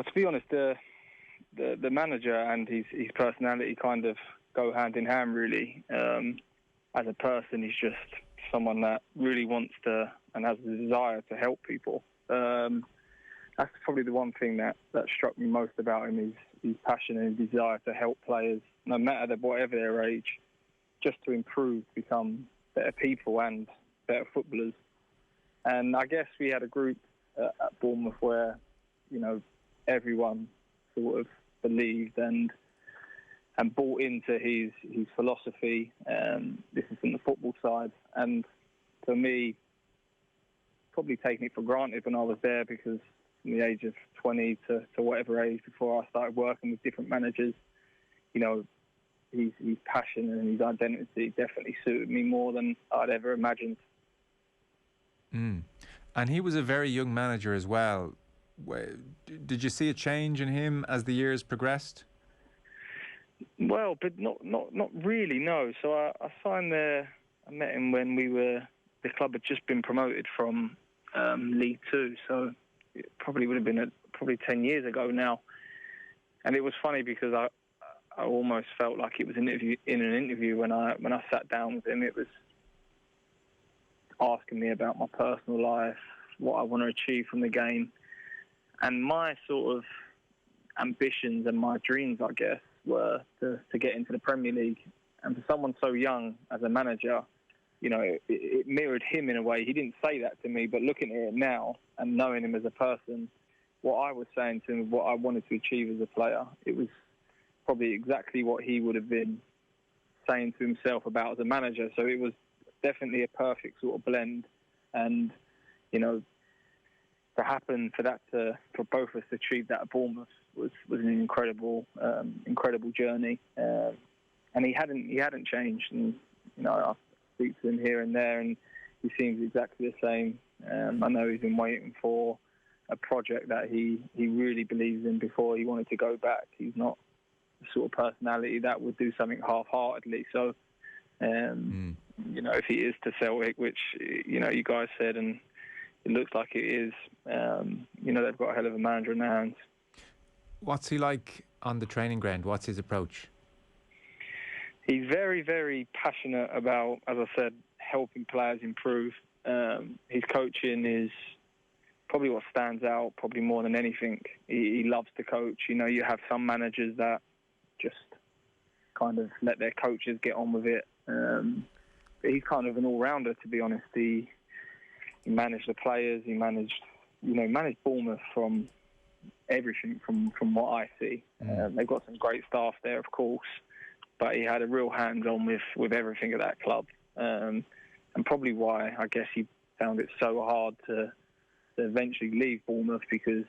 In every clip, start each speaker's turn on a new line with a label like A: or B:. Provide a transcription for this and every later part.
A: Well, to be honest, the manager and his personality kind of go hand in hand, really. As a person, he's just someone that really wants to and has the desire to help people. That's probably the one thing that struck me most about him, is his passion and his desire to help players, no matter whatever their age, just to improve, become better people and better footballers. And I guess we had a group at Bournemouth where, everyone sort of believed and bought into his philosophy. This is from the football side. And for me, probably taking it for granted when I was there, because from the age of 20 to whatever age before I started working with different managers, his passion and his identity definitely suited me more than I'd ever imagined.
B: And he was a very young manager as well. Did you see a change in him as the years progressed?
A: Well, but not really, no. So I signed there. I met him when the club had just been promoted from League Two, so it probably would have been probably 10 years ago now. And it was funny because I almost felt like it was in an interview when I sat down with him. It was asking me about my personal life, what I want to achieve from the game, and my sort of ambitions and my dreams, I guess, were to get into the Premier League. And for someone so young as a manager, it mirrored him in a way. He didn't say that to me, but looking at it now and knowing him as a person, what I was saying to him, what I wanted to achieve as a player, it was probably exactly what he would have been saying to himself about as a manager. So it was definitely a perfect sort of blend. And, for both of us to achieve that at Bournemouth was an incredible journey. And he hadn't changed. And, I speak to him here and there, and he seems exactly the same. I know he's been waiting for a project that he really believes in before he wanted to go back. He's not the sort of personality that would do something half-heartedly. So, if he is to Celtic, which, you guys said, and it looks like it is, they've got a hell of a manager in their hands.
B: What's he like on the training ground? What's his approach?
A: He's very, very passionate about, as I said, helping players improve. His coaching is probably what stands out, probably more than anything. He loves to coach. You have some managers that just kind of let their coaches get on with it. But he's kind of an all-rounder, to be honest. He managed the players. He managed Bournemouth from everything from what I see. They've got some great staff there, of course, but he had a real hands-on with everything at that club. And probably why, I guess, he found it so hard to eventually leave Bournemouth, because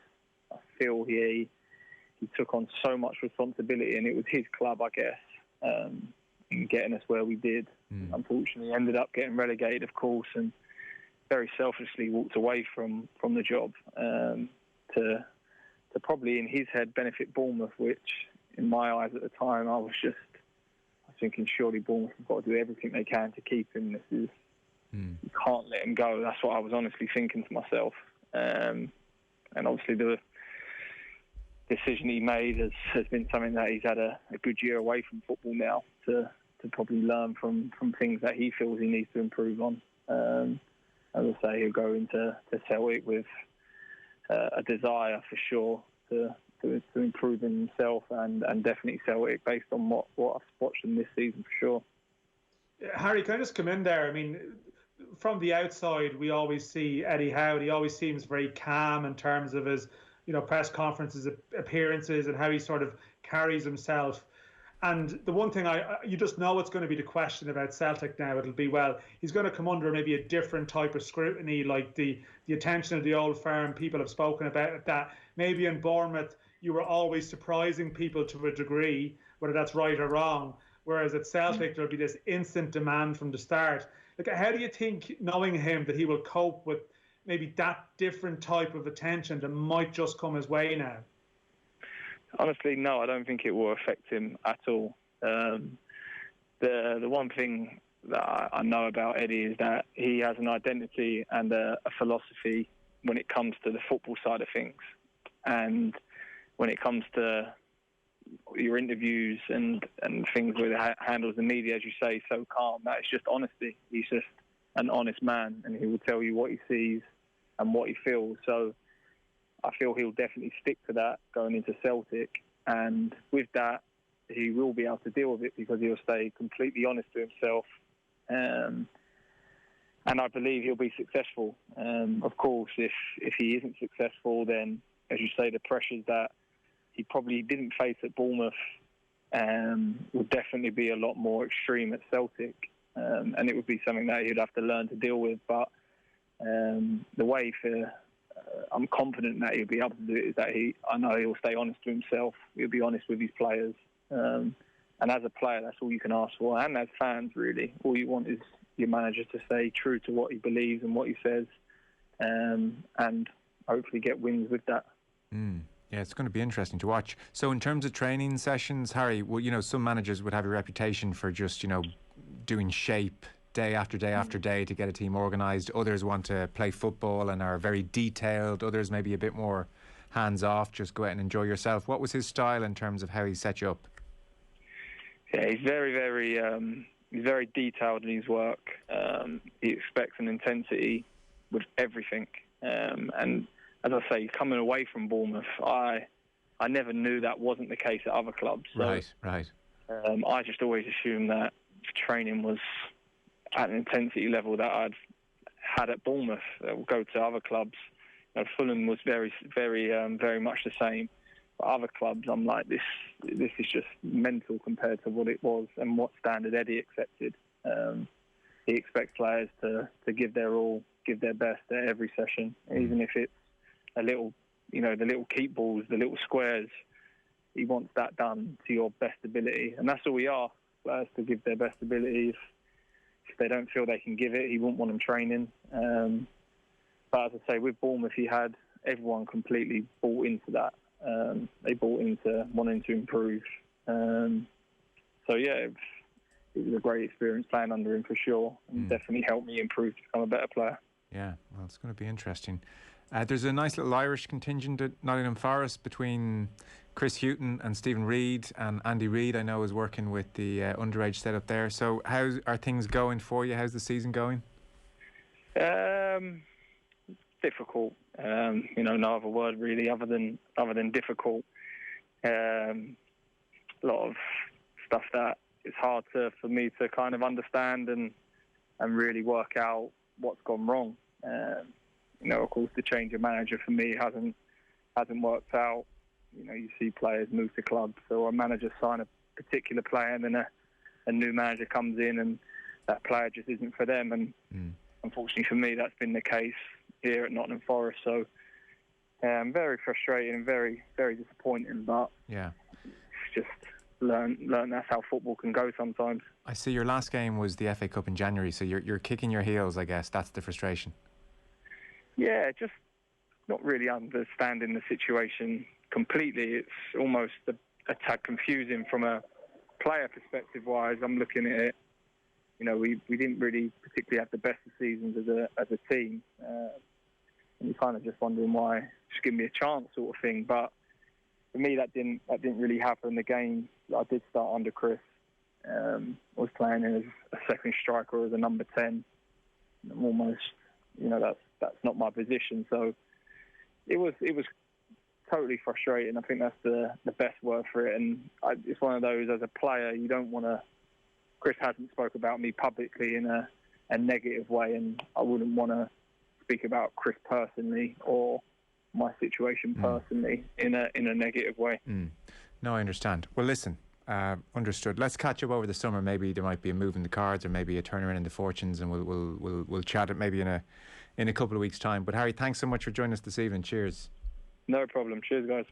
A: I feel he took on so much responsibility, and it was his club, I guess, in getting us where we did. Unfortunately, ended up getting relegated, of course, and very selfishly walked away from the job to probably, in his head, benefit Bournemouth, which, in my eyes at the time, I was thinking, surely Bournemouth have got to do everything they can to keep him. You can't let him go. That's what I was honestly thinking to myself. And obviously the decision he made has been something that he's had a good year away from football now to probably learn from things that he feels he needs to improve on. As I say, he'll go into Celtic with a desire for sure to improve himself and definitely Celtic, based on what I've watched him this season, for sure.
C: Harry, can I just come in there? I mean, from the outside, we always see Eddie Howe. He always seems very calm in terms of his, press conferences, appearances, and how he sort of carries himself. And the one thing you just know it's going to be the question about Celtic now. It'll be, well, he's going to come under maybe a different type of scrutiny, like the attention of the old firm. People have spoken about that. Maybe in Bournemouth, you were always surprising people to a degree, whether that's right or wrong. Whereas at Celtic, there'll be this instant demand from the start. Like, how do you think, knowing him, that he will cope with maybe that different type of attention that might just come his way now?
A: Honestly, no, I don't think it will affect him at all. The one thing that I know about Eddie is that he has an identity and a philosophy when it comes to the football side of things. And when it comes to your interviews and things where he handles the media, as you say, so calm. That is just honesty. He's just an honest man, and he will tell you what he sees and what he feels. So I feel he'll definitely stick to that going into Celtic, and with that, he will be able to deal with it because he'll stay completely honest to himself. And I believe he'll be successful. Of course, if he isn't successful, then, as you say, the pressures that he probably didn't face at Bournemouth would definitely be a lot more extreme at Celtic. And it would be something that he'd have to learn to deal with. But the way I'm confident that he'll be able to do it is that I know he'll stay honest to himself. He'll be honest with his players. And as a player, that's all you can ask for. And as fans, really, all you want is your manager to stay true to what he believes and what he says, and hopefully get wins with that.
B: Yeah, it's going to be interesting to watch. So in terms of training sessions, Harry, well, some managers would have a reputation for just, doing shape day after day after day to get a team organised. Others want to play football and are very detailed. Others maybe a bit more hands-off, just go out and enjoy yourself. What was his style in terms of how he set you up?
A: Yeah, he's very, very, he's very detailed in his work. He expects an intensity with everything. And as I say, coming away from Bournemouth, I never knew that wasn't the case at other clubs. So,
B: right.
A: I just always assumed that training was at an intensity level that I'd had at Bournemouth. We'll go to other clubs. Fulham was very, very, very much the same. But other clubs, I'm like, this is just mental compared to what it was and what standard Eddie accepted. He expects players to give their all, give their best at every session, even if it's a little, the little keep balls, the little squares. He wants that done to your best ability. And that's all we ask, players to give their best ability. If they don't feel they can give it, he wouldn't want them training. But as I say, with Bournemouth, he had everyone completely bought into that. They bought into wanting to improve. So, yeah, it was a great experience playing under him for sure, and definitely helped me improve to become a better player.
B: Yeah, well, it's going to be interesting. There's a nice little Irish contingent at Nottingham Forest between Chris Hughton and Stephen Reid, and Andy Reid, I know, is working with the underage setup there. So how are things going for you? How's the season going?
A: Difficult. No other word really other than difficult. A lot of stuff that it's hard for me to kind of understand and really work out what's gone wrong. Of course, the change of manager for me hasn't worked out. You see players move to clubs, or a manager sign a particular player, and then a new manager comes in, and that player just isn't for them. And unfortunately for me, that's been the case here at Nottingham Forest. So very frustrating and very, very disappointing. But
B: yeah,
A: it's just learn that's how football can go sometimes. I
B: see your last game was the FA Cup in January, so you're kicking your heels, I guess. That's the frustration. Yeah,
A: just not really understanding the situation completely. It's almost a tad confusing from a player perspective wise. I'm looking at it, we didn't really particularly have the best of seasons as a team. And you're kind of just wondering why, just give me a chance sort of thing. But for me, that didn't really happen. The game that I did start under Chris, was playing as a second striker or as a number 10. I'm almost, that's not my position. So it was totally frustrating. I think that's the best word for it. And it's one of those, as a player, you don't want to... Chris hasn't spoke about me publicly in a negative way, and I wouldn't want to speak about Chris personally or my situation personally in a negative way.
B: No, I understand. Well, listen, understood. Let's catch up over the summer. Maybe there might be a move in the cards, or maybe a turnaround in the fortunes, and we'll chat it maybe in a couple of weeks' time. But Harry, thanks so much for joining us this evening. Cheers.
A: No problem. Cheers, guys.